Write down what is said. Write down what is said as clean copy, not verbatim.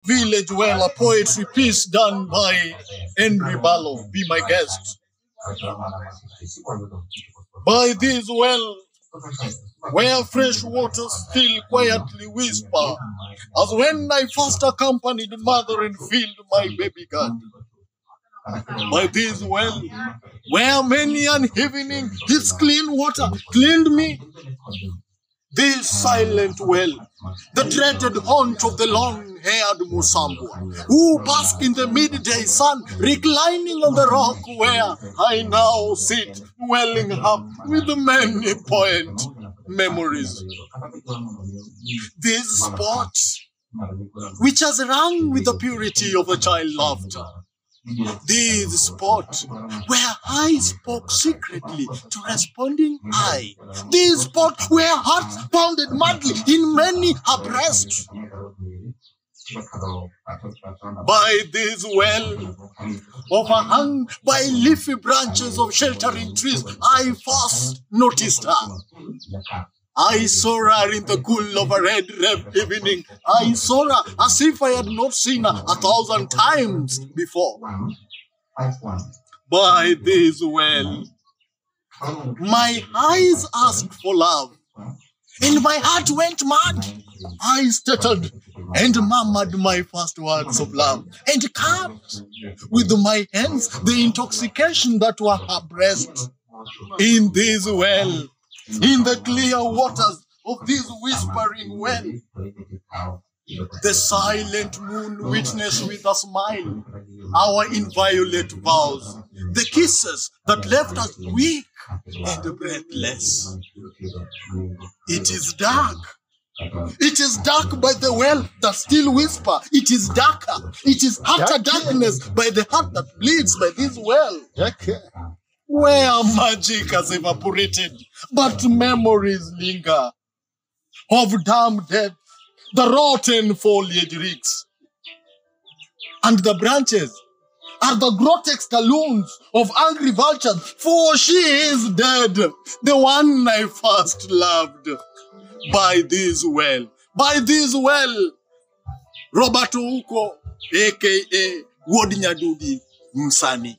Village Well, a poetry piece done by Henry Barlow. Be my guest. By this well, where fresh waters still quietly whisper, as when I first accompanied mother and filled my baby God. By this well, where many an evening its clean water cleaned me. This silent well, the dreaded haunt of the long-haired Musambwa, who bask in the midday sun, reclining on the rock where I now sit, welling up with many poignant memories. This spot, which has rung with the purity of a child laughter. This spot where I spoke secretly to responding eye. This spot where hearts pounded madly in many a breast. By this well, overhung by leafy branches of sheltering trees, I first noticed her. I saw her in the cool of a red evening. I saw her as if I had not seen her 1,000 times before. By this well, my eyes asked for love, and my heart went mad. I stuttered and murmured my first words of love, and cupped with my hands the intoxication that were her breast. In this well, in the clear waters of this whispering well, the silent moon witnessed with a smile our inviolate vows, the kisses that left us weak and breathless. It is dark. It is dark by the well that still whisper. It is darker. It is utter darkness by the heart that bleeds by this well. Where magic has evaporated, but memories linger of damp death, the rotten foliage reeks, and the branches are the grotesque talons of angry vultures, for she is dead, the one I first loved. By this well, Robert Ouko, a.k.a. Wodi Nyadugi Msani.